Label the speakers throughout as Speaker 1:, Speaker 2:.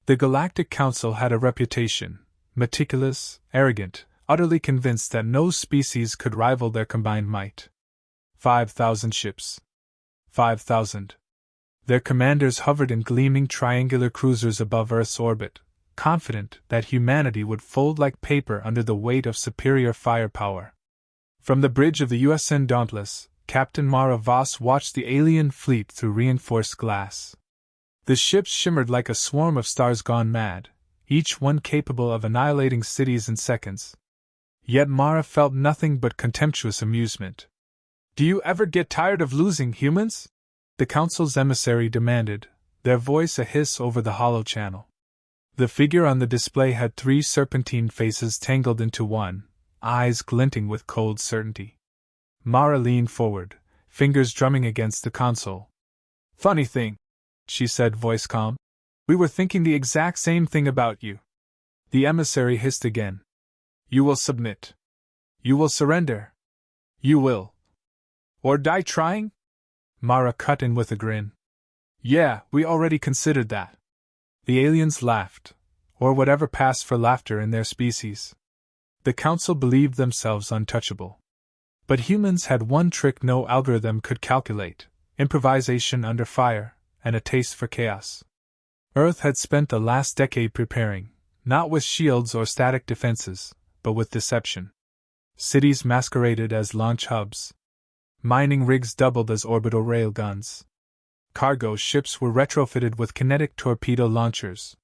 Speaker 1: The Galactic Council had a reputation: meticulous, arrogant, utterly convinced that no species could rival their combined might. 5,000 ships. 5,000. Their commanders hovered in gleaming triangular cruisers above Earth's orbit, confident that humanity would fold like paper under the weight of superior firepower. From the bridge of the USN Dauntless, Captain Mara Voss watched the alien fleet through reinforced glass. The ships shimmered like a swarm of stars gone mad, each one capable of annihilating cities in seconds. Yet Mara felt nothing but contemptuous amusement. "Do you ever get tired of losing, humans?" the Council's emissary demanded, their voice a hiss over the hollow channel. The figure on the display had 3 serpentine faces tangled into one, eyes glinting with cold certainty. Mara leaned forward, fingers drumming against the console. "Funny thing," she said, voice calm. "We were thinking the exact same thing about you." The emissary hissed again. "You will submit. You will surrender. You will. Or die trying?" Mara cut in with a grin. "Yeah, we already considered that." The aliens laughed, or whatever passed for laughter in their species. The Council believed themselves untouchable. But humans had one trick no algorithm could calculate: improvisation under fire, and a taste for chaos. Earth had spent the last decade preparing, not with shields or static defenses, but with deception. Cities masqueraded as launch hubs. Mining rigs doubled as orbital railguns. Cargo ships were retrofitted with kinetic torpedo launchers.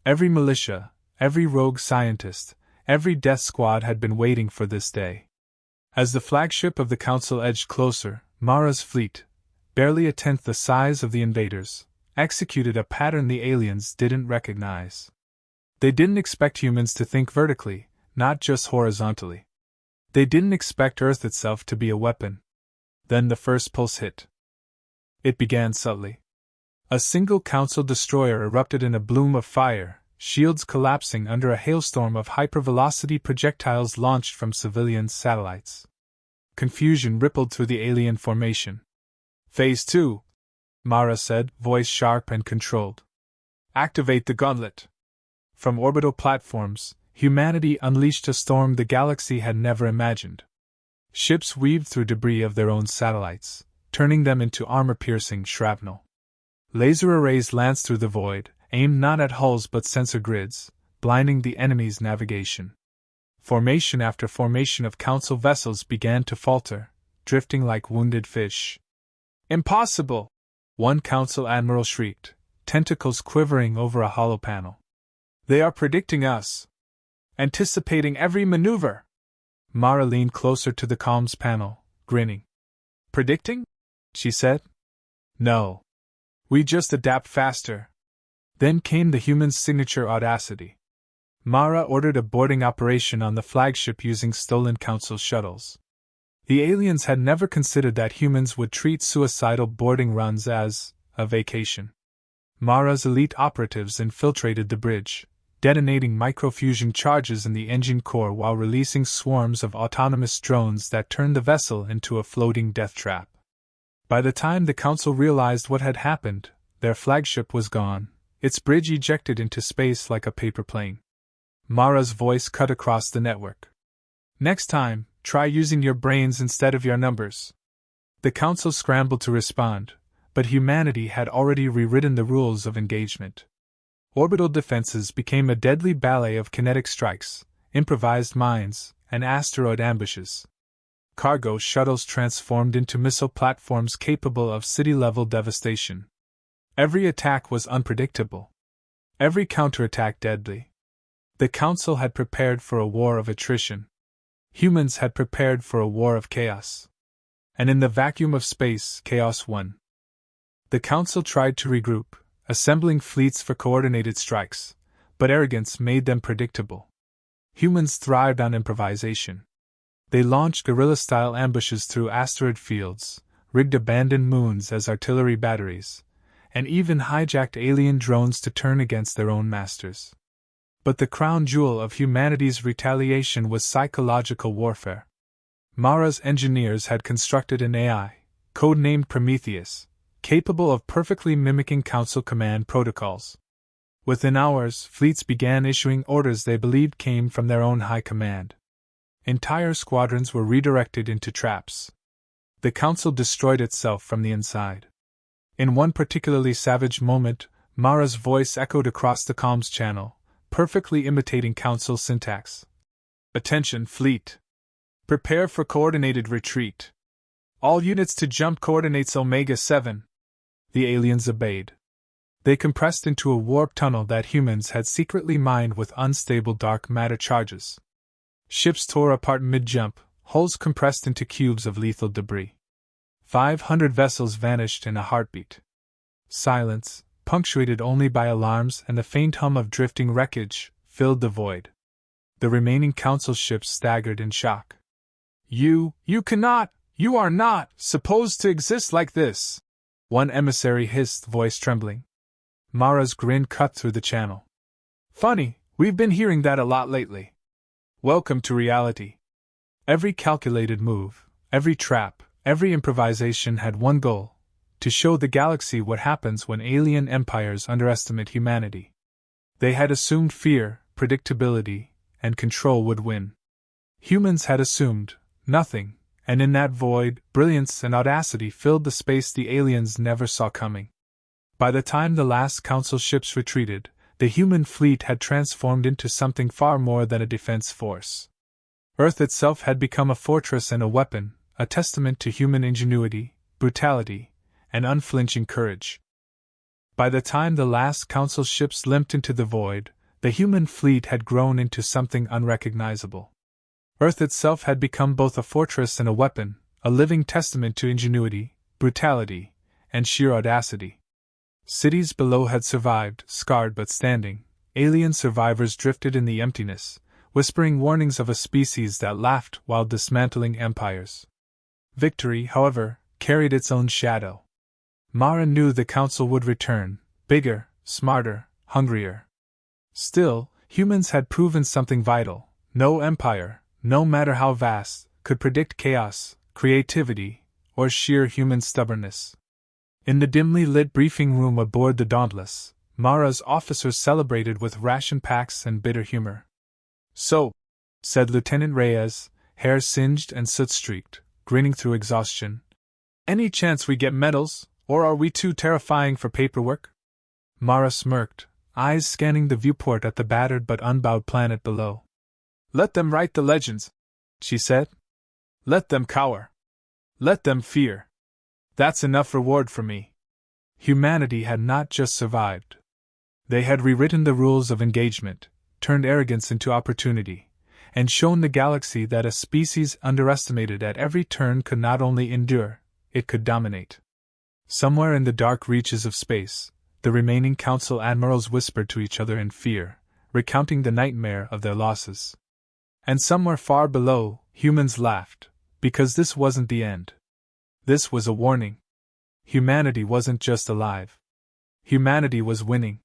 Speaker 1: Every militia, every rogue scientist, every death squad had been waiting for this day. As the flagship of the Council edged closer, Mara's fleet, barely a tenth the size of the invaders, executed a pattern the aliens didn't recognize. They didn't expect humans to think vertically, not just horizontally. They didn't expect Earth itself to be a weapon. Then the first pulse hit. It began subtly. A single Council destroyer erupted in a bloom of fire, shields collapsing under a hailstorm of hypervelocity projectiles launched from civilian satellites. Confusion rippled through the alien formation. "Phase 2, Mara said, voice sharp and controlled. "Activate the gauntlet." From orbital platforms, humanity unleashed a storm the galaxy had never imagined. Ships weaved through debris of their own satellites, turning them into armor-piercing shrapnel. Laser arrays lanced through the void, aimed not at hulls but sensor grids, blinding the enemy's navigation. Formation after formation of Council vessels began to falter, drifting like wounded fish. "Impossible!" one Council admiral shrieked, tentacles quivering over a hollow panel. "They are predicting us! Anticipating every maneuver!" Mara leaned closer to the comms panel, grinning. "Predicting?" she said. "No. We just adapt faster." Then came the human's signature audacity. Mara ordered a boarding operation on the flagship using stolen Council shuttles. The aliens had never considered that humans would treat suicidal boarding runs as a vacation. Mara's elite operatives infiltrated the bridge, detonating microfusion charges in the engine core while releasing swarms of autonomous drones that turned the vessel into a floating death trap. By the time the Council realized what had happened, their flagship was gone, its bridge ejected into space like a paper plane. Mara's voice cut across the network. "Next time, try using your brains instead of your numbers." The Council scrambled to respond, but humanity had already rewritten the rules of engagement. Orbital defenses became a deadly ballet of kinetic strikes, improvised mines, and asteroid ambushes. Cargo shuttles transformed into missile platforms capable of city-level devastation. Every attack was unpredictable. Every counterattack deadly. The Council had prepared for a war of attrition. Humans had prepared for a war of chaos. And in the vacuum of space, chaos won. The Council tried to regroup, assembling fleets for coordinated strikes, but arrogance made them predictable. Humans thrived on improvisation. They launched guerrilla-style ambushes through asteroid fields, rigged abandoned moons as artillery batteries, and even hijacked alien drones to turn against their own masters. But the crown jewel of humanity's retaliation was psychological warfare. Mara's engineers had constructed an AI, codenamed Prometheus, capable of perfectly mimicking Council command protocols. Within hours, fleets began issuing orders they believed came from their own high command. Entire squadrons were redirected into traps. The Council destroyed itself from the inside. In one particularly savage moment, Mara's voice echoed across the comms channel, perfectly imitating Council syntax. "Attention, fleet! Prepare for coordinated retreat. All units to jump coordinates Omega-7. The aliens obeyed. They compressed into a warp tunnel that humans had secretly mined with unstable dark matter charges. Ships tore apart mid-jump, hulls compressed into cubes of lethal debris. 500 vessels vanished in a heartbeat. Silence, punctuated only by alarms and the faint hum of drifting wreckage, filled the void. The remaining Council ships staggered in shock. You are not supposed to exist like this," one emissary hissed, voice trembling. Mara's grin cut through the channel. "Funny, we've been hearing that a lot lately. Welcome to reality." Every calculated move, every trap, every improvisation had one goal: to show the galaxy what happens when alien empires underestimate humanity. They had assumed fear, predictability, and control would win. Humans had assumed nothing, and in that void, brilliance and audacity filled the space the aliens never saw coming. By the time the last Council ships retreated, the human fleet had transformed into something far more than a defense force. Earth itself had become a fortress and a weapon, a testament to human ingenuity, brutality, and unflinching courage. By the time the last Council ships limped into the void, the human fleet had grown into something unrecognizable. Earth itself had become both a fortress and a weapon, a living testament to ingenuity, brutality, and sheer audacity. Cities below had survived, scarred but standing. Alien survivors drifted in the emptiness, whispering warnings of a species that laughed while dismantling empires. Victory, however, carried its own shadow. Mara knew the Council would return, bigger, smarter, hungrier. Still, humans had proven something vital: no empire, no matter how vast, could predict chaos, creativity, or sheer human stubbornness. In the dimly lit briefing room aboard the Dauntless, Mara's officers celebrated with ration packs and bitter humor. "So," said Lieutenant Reyes, hair singed and soot-streaked, grinning through exhaustion, "any chance we get medals, or are we too terrifying for paperwork?" Mara smirked, eyes scanning the viewport at the battered but unbowed planet below. "Let them write the legends," she said. "Let them cower. Let them fear. That's enough reward for me." Humanity had not just survived. They had rewritten the rules of engagement, turned arrogance into opportunity, and shown the galaxy that a species underestimated at every turn could not only endure, it could dominate. Somewhere in the dark reaches of space, the remaining Council admirals whispered to each other in fear, recounting the nightmare of their losses. And somewhere far below, humans laughed, because this wasn't the end. This was a warning. Humanity wasn't just alive. Humanity was winning.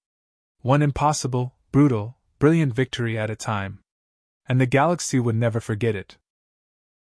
Speaker 1: One impossible, brutal, brilliant victory at a time. And the galaxy would never forget it.